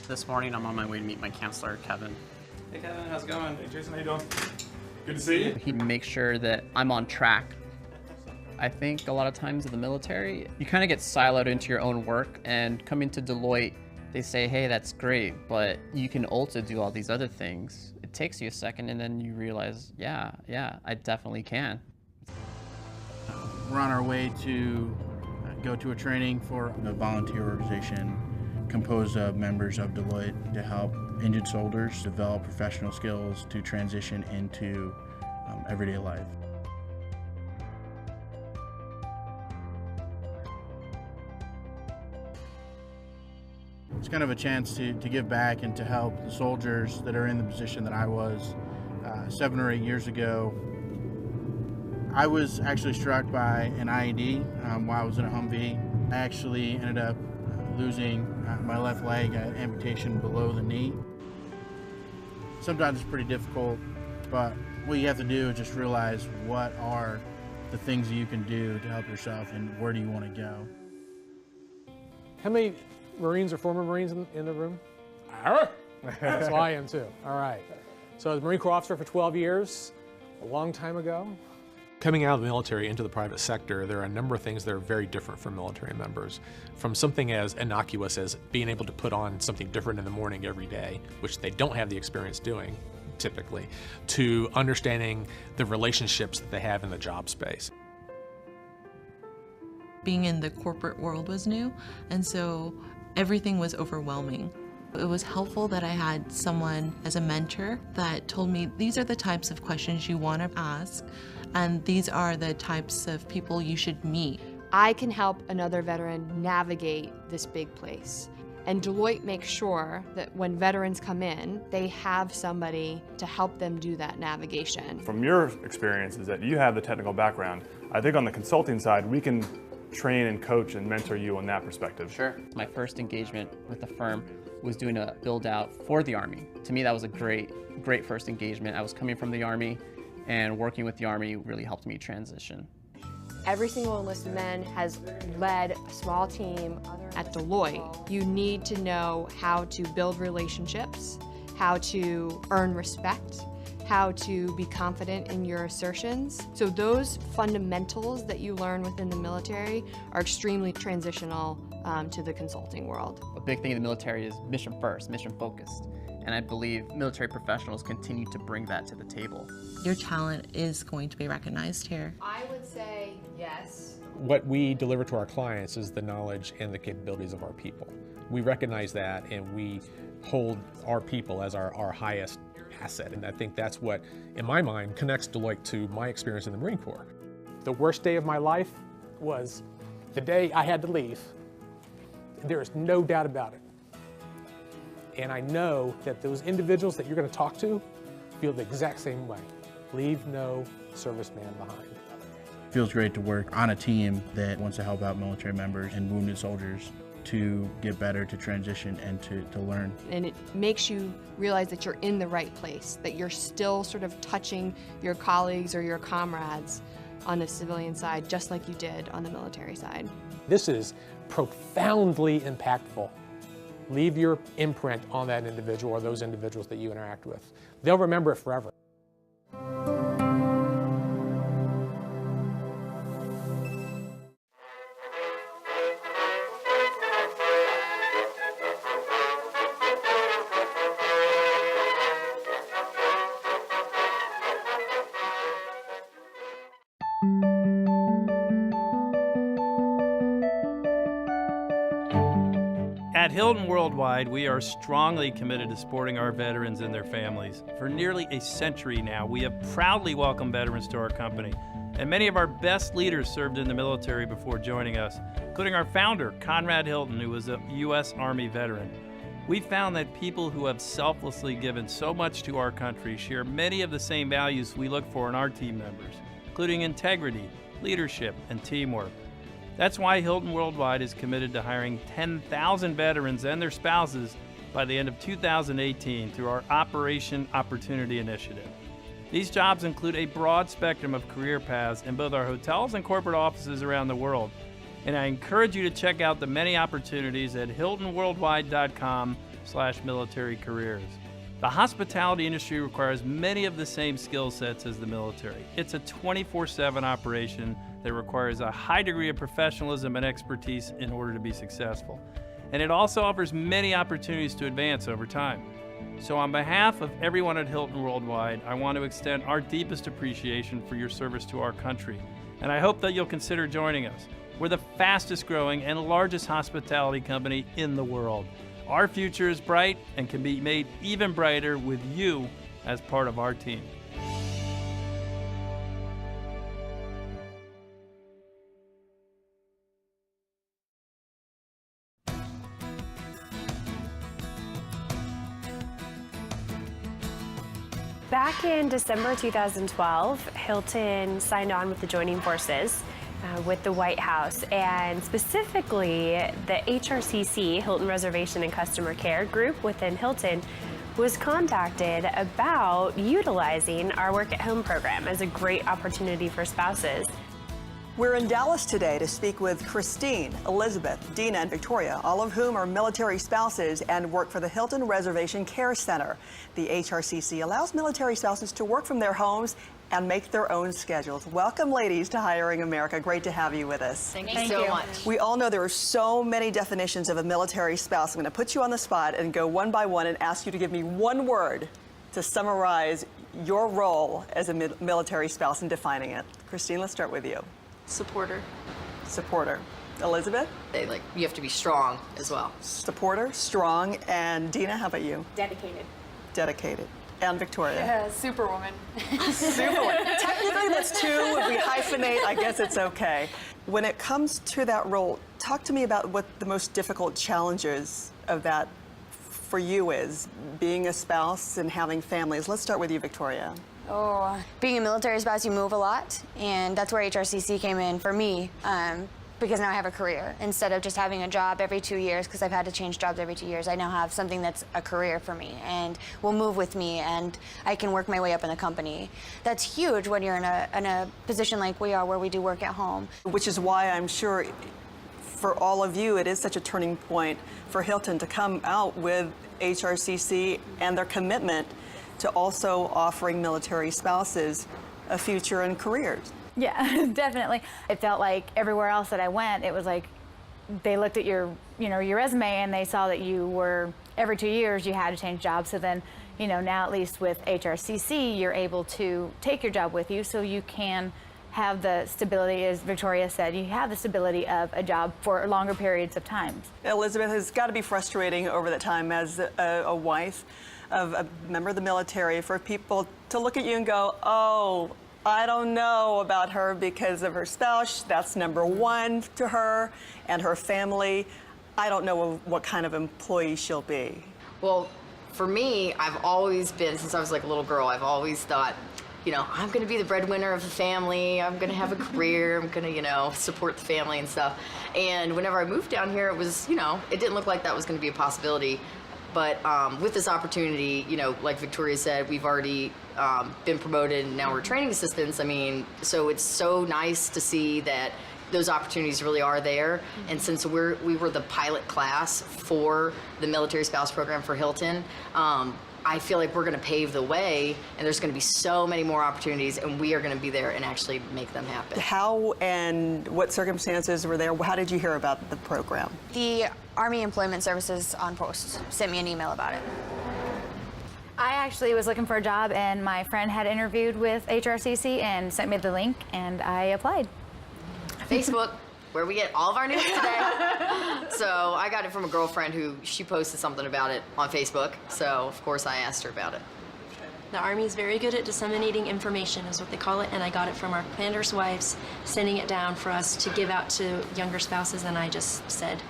This morning, I'm on my way to meet my counselor, Kevin. Hey Kevin, how's it going? Hey Jason, how you doing? Good to see you. He makes sure that I'm on track. I think a lot of times in the military, you kind of get siloed into your own work, and coming to Deloitte, they say, hey, that's great, but you can also do all these other things. It takes you a second, and then you realize, yeah, I definitely can. We're on our way to go to a training for a volunteer organization composed of members of Deloitte to help injured soldiers develop professional skills to transition into everyday life. It's kind of a chance to give back and to help the soldiers that are in the position that I was 7 or 8 years ago. I was actually struck by an IED while I was in a Humvee. I actually ended up losing my left leg, amputation below the knee. Sometimes it's pretty difficult, but what you have to do is just realize what are the things that you can do to help yourself and where do you want to go. How many Marines or former Marines in the room? So I am too. All right. So I was a Marine Corps officer for 12 years, a long time ago. Coming out of the military into the private sector, there are a number of things that are very different from military members. From something as innocuous as being able to put on something different in the morning every day, which they don't have the experience doing typically, to understanding the relationships that they have in the job space. Being in the corporate world was new, and so everything was overwhelming. It was helpful that I had someone as a mentor that told me these are the types of questions you want to ask, and these are the types of people you should meet. I can help another veteran navigate this big place. And Deloitte makes sure that when veterans come in, they have somebody to help them do that navigation. From your experience is that you have the technical background. I think on the consulting side, we can train and coach and mentor you on that perspective. Sure. My first engagement with the firm was doing a build out for the Army. To me, that was a great first engagement. I was coming from the Army, and working with the Army really helped me transition. Every single enlisted man has led a small team at Deloitte. You need to know how to build relationships, how to earn respect, how to be confident in your assertions. So those fundamentals that you learn within the military are extremely transitional to the consulting world. A big thing in the military is mission first, mission focused. And I believe military professionals continue to bring that to the table. Your talent is going to be recognized here. I would say yes. What we deliver to our clients is the knowledge and the capabilities of our people. We recognize that, and we hold our people as our highest asset. And I think that's what, in my mind, connects Deloitte to my experience in the Marine Corps. The worst day of my life was the day I had to leave. There is no doubt about it. And I know that those individuals that you're going to talk to feel the exact same way. Leave no serviceman behind. It feels great to work on a team that wants to help out military members and wounded soldiers to get better, to transition, and to learn. And it makes you realize that you're in the right place, that you're still sort of touching your colleagues or your comrades on the civilian side, just like you did on the military side. This is profoundly impactful. Leave your imprint on that individual or those individuals that you interact with. They'll remember it forever. At HIlton Worldwide, we are strongly committed to supporting our veterans and their families. For nearly a century now, we have proudly welcomed veterans to our company, and many of our best leaders served in the military before joining us, including our founder, Conrad Hilton, who was a U.S. Army veteran. We found that people who have selflessly given so much to our country share many of the same values we look for in our team members, including integrity, leadership, and teamwork. That's why HIlton Worldwide is committed to hiring 10,000 veterans and their spouses by the end of 2018 through our Operation Opportunity Initiative. These jobs include a broad spectrum of career paths in both our hotels and corporate offices around the world. And I encourage you to check out the many opportunities at HIltonWorldwide.com/military careers. The hospitality industry requires many of the same skill sets as the military. It's a 24/7 operation that requires a high degree of professionalism and expertise in order to be successful. And it also offers many opportunities to advance over time. So on behalf of everyone at Hilton Worldwide, I want to extend our deepest appreciation for your service to our country. And I hope that you'll consider joining us. We're the fastest growing and largest hospitality company in the world. Our future is bright and can be made even brighter with you as part of our team. Back in December 2012, Hilton signed on with the Joining Forces with the White House, and specifically the HRCC, Hilton Reservation and Customer Care group within Hilton, was contacted about utilizing our Work at Home program as a great opportunity for spouses. We're in Dallas today to speak with Christine, Elizabeth, Dina, and Victoria, all of whom are military spouses and work for the Hilton Reservation Care Center. The HRCC allows military spouses to work from their homes and make their own schedules. Welcome, ladies, to Hiring America. Great to have you with us. Thank you so much. We all know there are so many definitions of a military spouse. I'm going to put you on the spot and go one by one and ask you to give me one word to summarize your role as a military spouse in defining it. Christine, let's start with you. Supporter. Supporter. Elizabeth? You have to be strong as well. Supporter, strong. And Dina, how about you? Dedicated. Dedicated. And Victoria? Superwoman. Superwoman. Technically that's two. If we hyphenate, I guess it's okay. When it comes to that role, talk to me about what the most difficult challenges of that for you is, being a spouse and having families. Let's start with you, Victoria. Oh, being a military spouse, you move a lot, and that's where HRCC came in for me, because now I have a career. Instead of just having a job every 2 years, because I've had to change jobs every 2 years, I now have something that's a career for me and will move with me, and I can work my way up in the company. That's huge when you're in a position like we are, where we do work at home. Which is why I'm sure for all of you, it is such a turning point for Hilton to come out with HRCC and their commitment to also offering military spouses a future and careers. Yeah, definitely. It felt like everywhere else that I went, it was like they looked at your resume and they saw that you were, every 2 years you had to change jobs. So then, now at least with HRCC, you're able to take your job with you so you can have the stability, as Victoria said, you have the stability of a job for longer periods of time. Elizabeth, it's got to be frustrating over the time as a wife of a member of the military for people to look at you and go, oh, I don't know about her because of her spouse. That's number one to her and her family. I don't know what kind of employee she'll be. Well, for me, I've always been, since I was like a little girl, I've always thought, I'm going to be the breadwinner of the family. I'm going to have a career. I'm going to, support the family and stuff. And whenever I moved down here, it was, it didn't look like that was going to be a possibility. But with this opportunity, like Victoria said, we've already been promoted and now we're training assistants. So it's so nice to see that those opportunities really are there. And since we were the pilot class for the military spouse program for Hilton, I feel like we're going to pave the way, and there's going to be so many more opportunities, and we are going to be there and actually make them happen. How and what circumstances were there? How did you hear about the program? The Army Employment Services on Post sent me an email about it. I actually was looking for a job, and my friend had interviewed with HRCC and sent me the link, and I applied. Facebook, where we get all of our news today. So I got it from a girlfriend who she posted something about it on Facebook. So of course I asked her about it. The Army is very good at disseminating information, is what they call it, and I got it from our planners' wives, sending it down for us to give out to younger spouses, and I just said,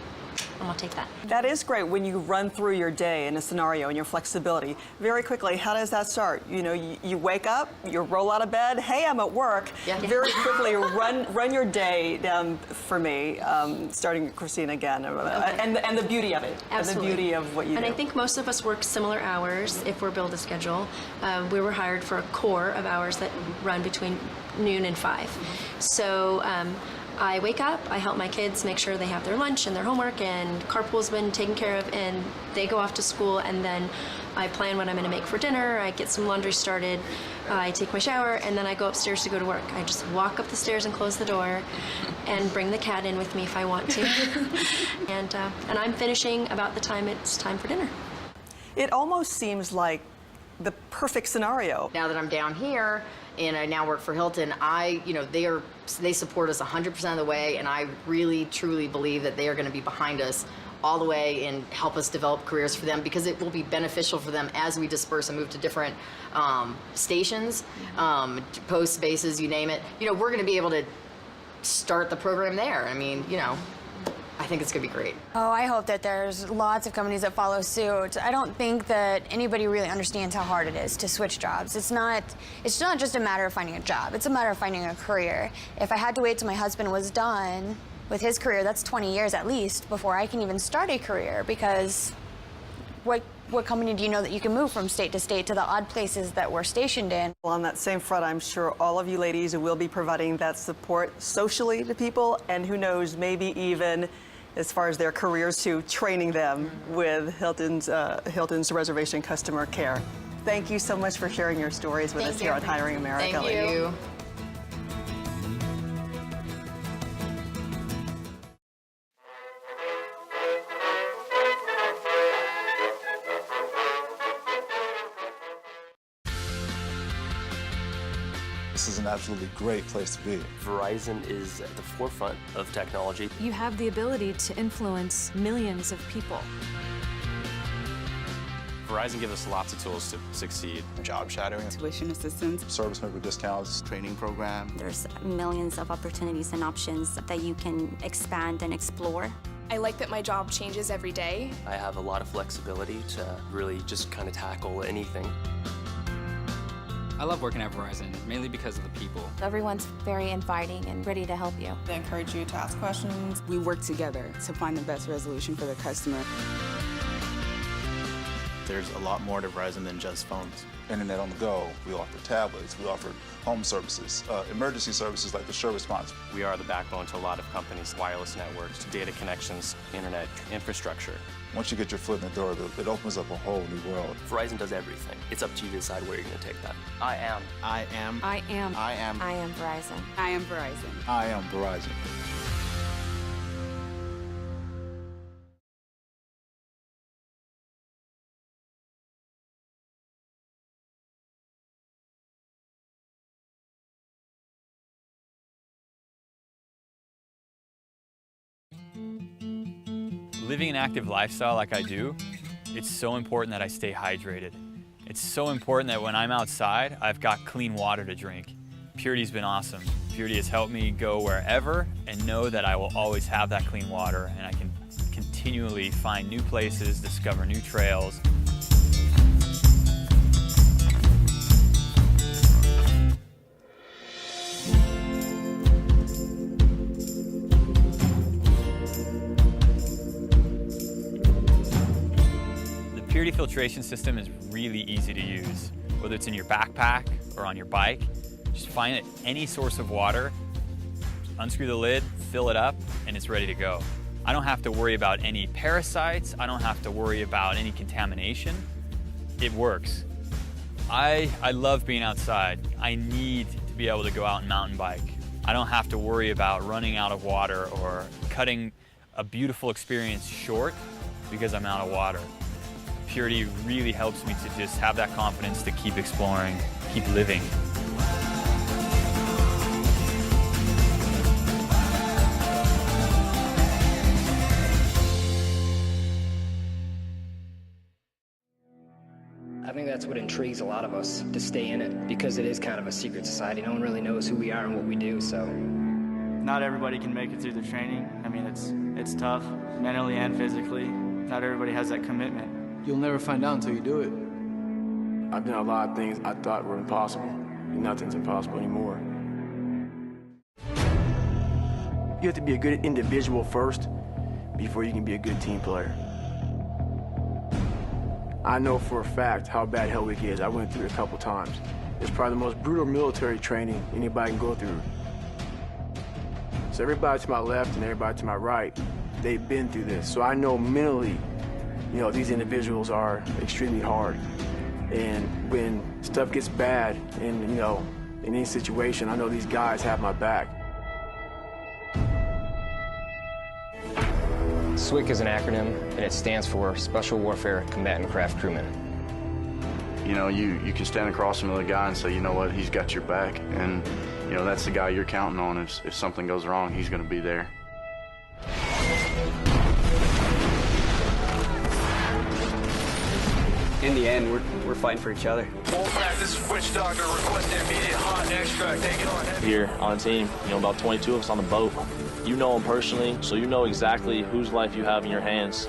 I'm gonna take that. That is great when you run through your day in a scenario and your flexibility. Very quickly, how does that start? You wake up, you roll out of bed, hey, I'm at work. Yeah. Very quickly, run your day down for me, starting with Christine again, Okay. and the beauty of it. Absolutely. And the beauty of what you do. And I think most of us work similar hours if we're billed a schedule. We were hired for a core of hours that run between noon and 5. So I wake up, I help my kids make sure they have their lunch and their homework, and carpool's been taken care of, and they go off to school, and then I plan what I'm going to make for dinner, I get some laundry started, I take my shower, and then I go upstairs to go to work. I just walk up the stairs and close the door and bring the cat in with me if I want to. and I'm finishing about the time it's time for dinner. It almost seems like the perfect scenario. Now that I'm down here and I now work for Hilton, they support us 100% of the way, and I really, truly believe that they are going to be behind us all the way and help us develop careers for them, because it will be beneficial for them as we disperse and move to different stations, post bases, you name it. We're going to be able to start the program there. I mean, I think it's going to be great. Oh, I hope that there's lots of companies that follow suit. I don't think that anybody really understands how hard it is to switch jobs. It's not just a matter of finding a job. It's a matter of finding a career. If I had to wait till my husband was done with his career, that's 20 years at least before I can even start a career, because what company do you know that you can move from state to state to the odd places that we're stationed in? Well, on that same front, I'm sure all of you ladies will be providing that support socially to people, and who knows, maybe even as far as their careers too, training them with Hilton's reservation customer care. Thank you so much for sharing your stories with us here on Hiring America. Thank you. This is an absolutely great place to be. Verizon is at the forefront of technology. You have the ability to influence millions of people. Verizon gives us lots of tools to succeed. Job shadowing, tuition assistance, service member discounts, training program. There's millions of opportunities and options that you can expand and explore. I like that my job changes every day. I have a lot of flexibility to really just kind of tackle anything. I love working at Verizon, mainly because of the people. Everyone's very inviting and ready to help you. They encourage you to ask questions. We work together to find the best resolution for the customer. There's a lot more to Verizon than just phones. Internet on the go, we offer tablets, we offer home services, emergency services like the Sure Response. We are the backbone to a lot of companies, wireless networks, data connections, internet infrastructure. Once you get your foot in the door, it opens up a whole new world. Verizon does everything. It's up to you to decide where you're going to take that. I am. I am. I am. I am. I am Verizon. I am Verizon. I am Verizon. Living an active lifestyle like I do, it's so important that I stay hydrated. It's so important that when I'm outside, I've got clean water to drink. Puritii's been awesome. Puritii has helped me go wherever and know that I will always have that clean water, and I can continually find new places, discover new trails. The Puritii filtration system is really easy to use. Whether it's in your backpack or on your bike, just find any source of water, unscrew the lid, fill it up, and it's ready to go. I don't have to worry about any parasites. I don't have to worry about any contamination. It works. I love being outside. I need to be able to go out and mountain bike. I don't have to worry about running out of water or cutting a beautiful experience short because I'm out of water. Puritii really helps me to just have that confidence to keep exploring, keep living. I think that's what intrigues a lot of us, to stay in it, because it is kind of a secret society. No one really knows who we are and what we do, so. Not everybody can make it through the training. I mean, it's tough, mentally and physically. Not everybody has that commitment. You'll never find out until you do it. I've done a lot of things I thought were impossible. Nothing's impossible anymore. You have to be a good individual first before you can be a good team player. I know for a fact how bad Hell Week is. I went through it a couple times. It's probably the most brutal military training anybody can go through. So everybody to my left and everybody to my right, they've been through this. So I know mentally, you know, these individuals are extremely hard. And when stuff gets bad and, you know, in any situation, I know these guys have my back. SWCC is an acronym, and it stands for Special Warfare Combatant Craft Crewman. You know, you can stand across from another guy and say, you know what, he's got your back, and, you know, that's the guy you're counting on. If something goes wrong, he's going to be there. In the end, we're fighting for each other. This is Witch Doctor requesting immediate hot extract. Take it on. Here on a team, you know, about 22 of us on the boat. You know them personally, so you know exactly whose life you have in your hands.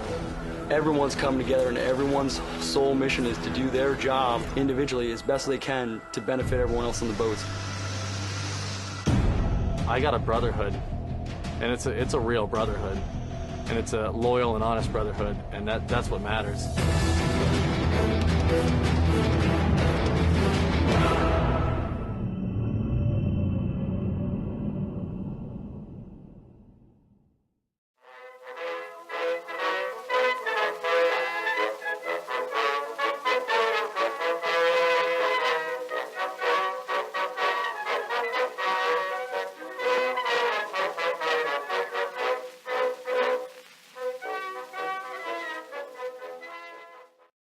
Everyone's coming together, and everyone's sole mission is to do their job individually as best they can to benefit everyone else on the boats. I got a brotherhood, and it's a real brotherhood, and it's a loyal and honest brotherhood, and that's what matters.